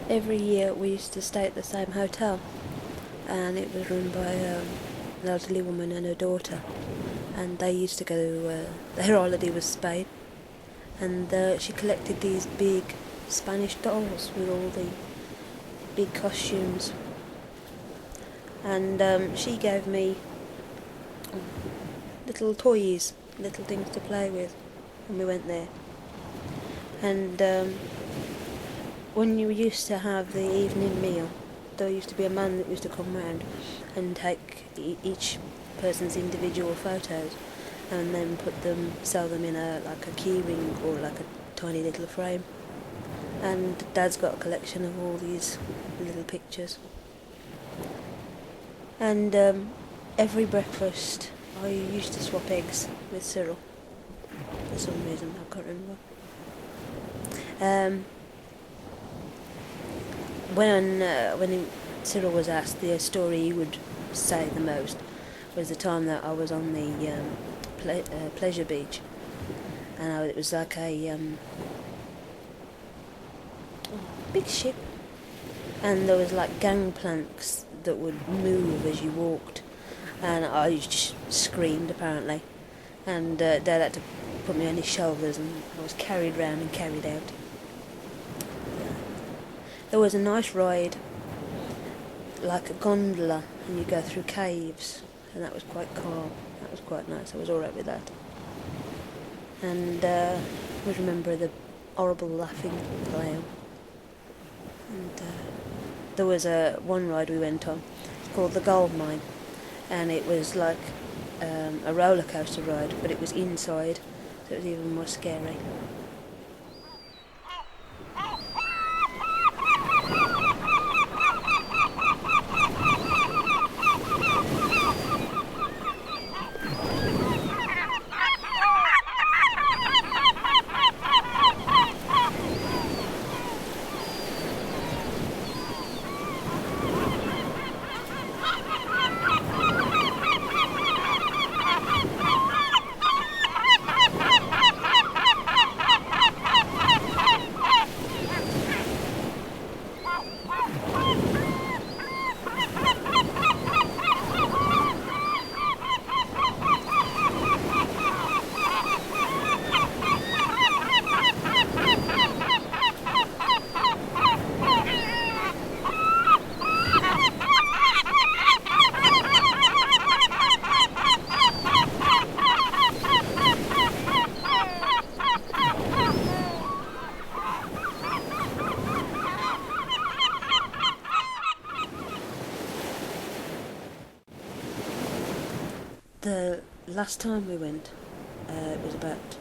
Every year we used to stay at the same hotel, and it was run by an elderly woman and her daughter, and they used to go, their holiday was Spain, and she collected these big Spanish dolls with all the big costumes, and she gave me little toys, little things to play with when we went there. And when you used to have the evening meal, there used to be a man that used to come round and take each person's individual photos and then sell them in like a key ring or like a tiny little frame. And Dad's got a collection of all these little pictures. And every breakfast I used to swap eggs with Cyril for some reason, I can't remember. When Cyril was asked, the story he would say the most was the time that I was on the pleasure beach, and it was like a big ship, and there was like gangplanks that would move as you walked, and I just screamed apparently, and Dad had to put me on his shoulders, and I was carried round and carried out. There was a nice ride, like a gondola, and you go through caves, and that was quite calm. That was quite nice. I was all right with that. And I remember the horrible laughing clown. And there was one ride we went on. It's called the Gold Mine, and it was like a roller coaster ride, but it was inside, so it was even more scary. The last time we went, it was about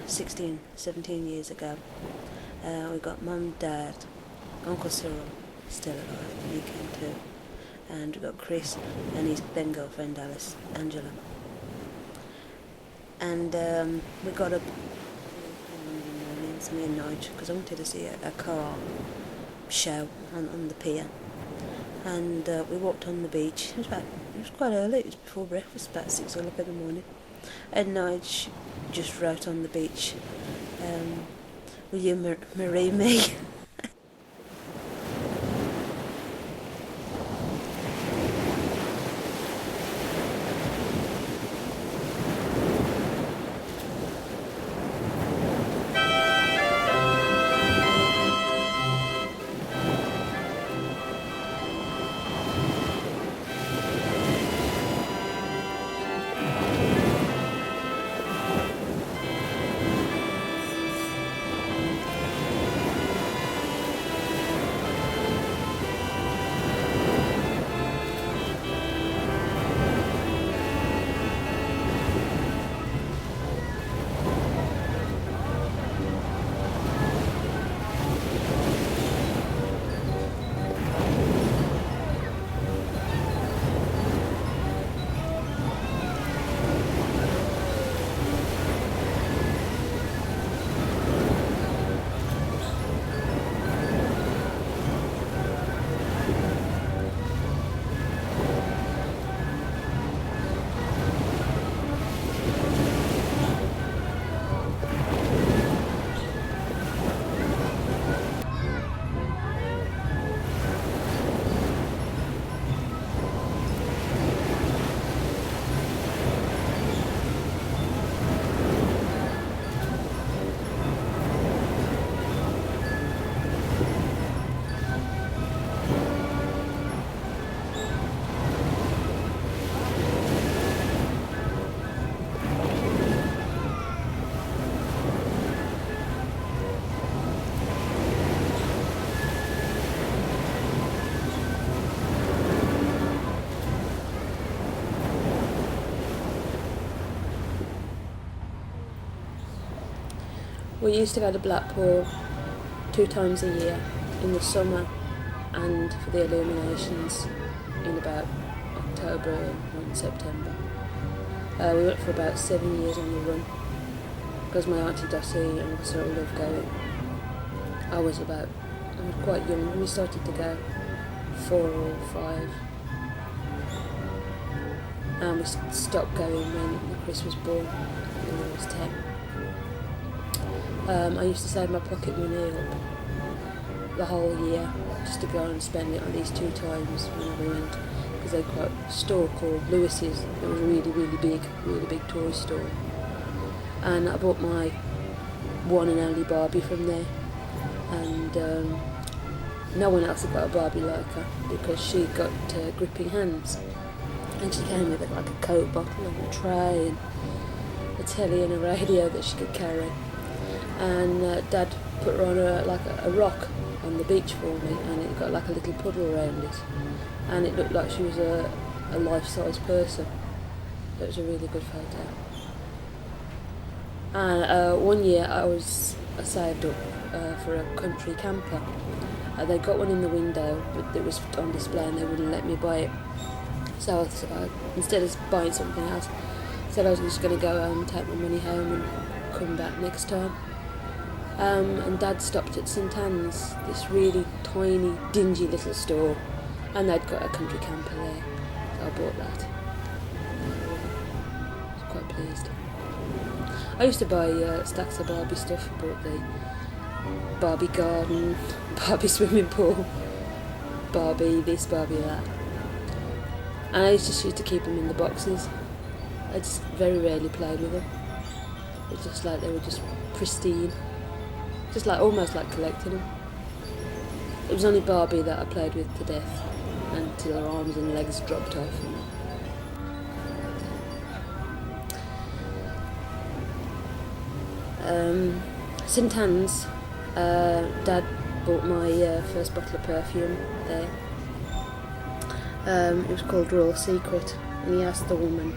16, 17 years ago. We got Mum, Dad, Uncle Cyril, still alive, he came too, and we got Chris and his then girlfriend Alice, Angela. And we got up Monday mornings, me and Nigel, because I wanted to see a car show on the pier. And we walked on the beach. It was quite early. It was before breakfast, about 6 o'clock in the morning. And Nige just wrote on the beach, "Will you marry me?" We used to go to Blackpool 2 times a year, in the summer and for the illuminations in about October and September. We went for about 7 years on the run because my auntie Dossie and us all loved going. I was quite young when we started to go, 4 or 5. And we stopped going when Chris was born, when I was 10. I used to save my pocket money up the whole year just to go and spend it on these 2 times whenever we went, because they'd got a store called Lewis's. It was a really big toy store, and I bought my one and only Barbie from there, and no one else had got a Barbie like her because she got gripping hands, and she came with like a Coke bottle and a tray and a telly and a radio that she could carry. And Dad put her on a rock on the beach for me, and it got like a little puddle around it, and it looked like she was a life-size person. It was a really good photo. And one year I saved up for a country camper. They got one in the window, but it was on display and they wouldn't let me buy it. So instead of buying something else, I said I was just going to go home, take my money home and come back next time. And Dad stopped at St Anne's, this really tiny, dingy little store, and they'd got a country camper there, so I bought that. I was quite pleased. I used to buy stacks of Barbie stuff. I bought the Barbie garden, Barbie swimming pool, Barbie this, Barbie that. And I used to keep them in the boxes. I just very rarely played with them. It's just like they were just pristine. Just like almost like collecting them. It was only Barbie that I played with to death until her arms and legs dropped off. St Anne's, Dad bought my first bottle of perfume there. It was called Royal Secret, and he asked the woman,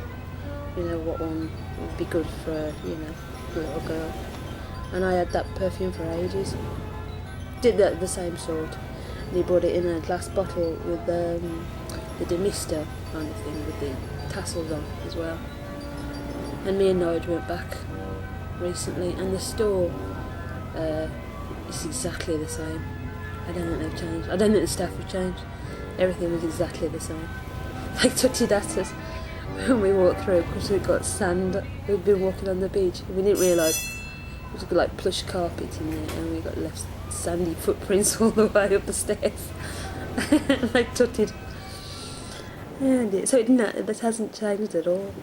what one would be good for a little girl. And I had that perfume for ages. Did the same sort. And he bought it in a glass bottle with the demister kind of thing with the tassels on as well. And me and Nigel went back recently, and the store is exactly the same. I don't think they've changed. I don't think the staff have changed. Everything was exactly the same. They touched it at us when we walked through because we got sand. We'd been walking on the beach and we didn't realise it was like plush carpet in there, and we got left sandy footprints all the way up the stairs. They tutted. And so that hasn't changed at all.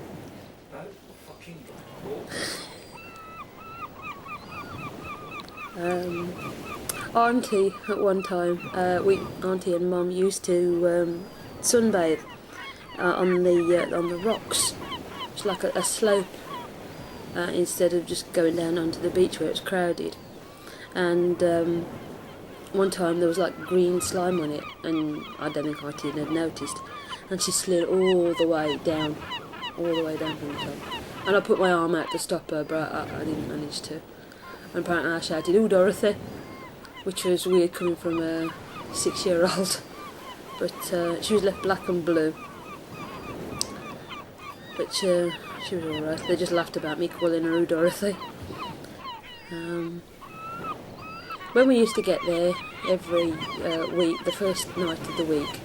Auntie at one time, Auntie and Mum used to sunbathe on the rocks. It's like a slope. Instead of just going down onto the beach where it's crowded. And one time there was like green slime on it, and I don't think Auntie had noticed, and she slid all the way down from the top. And I put my arm out to stop her, but I didn't manage to. And apparently I shouted, "Oh, Dorothy," which was weird coming from a 6-year-old. But she was left black and blue. But she was alright. They just laughed about me calling her Dorothy. When we used to get there every week, the first night of the week,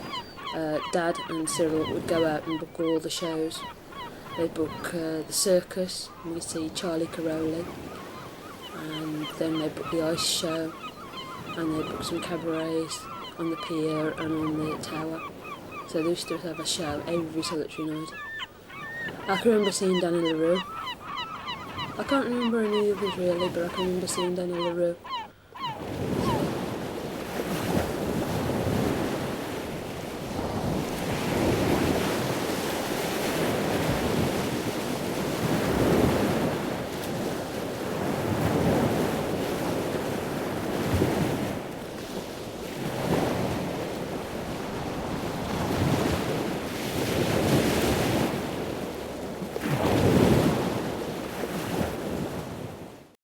Dad and Cyril would go out and book all the shows. They'd book the circus, and we'd see Charlie Caroli, and then they'd book the ice show, and they'd book some cabarets on the pier and on the tower. So they used to have a show every solitary night. I can remember seeing Danny LaRue. I can't remember any others really, but I can remember seeing Danny LaRue.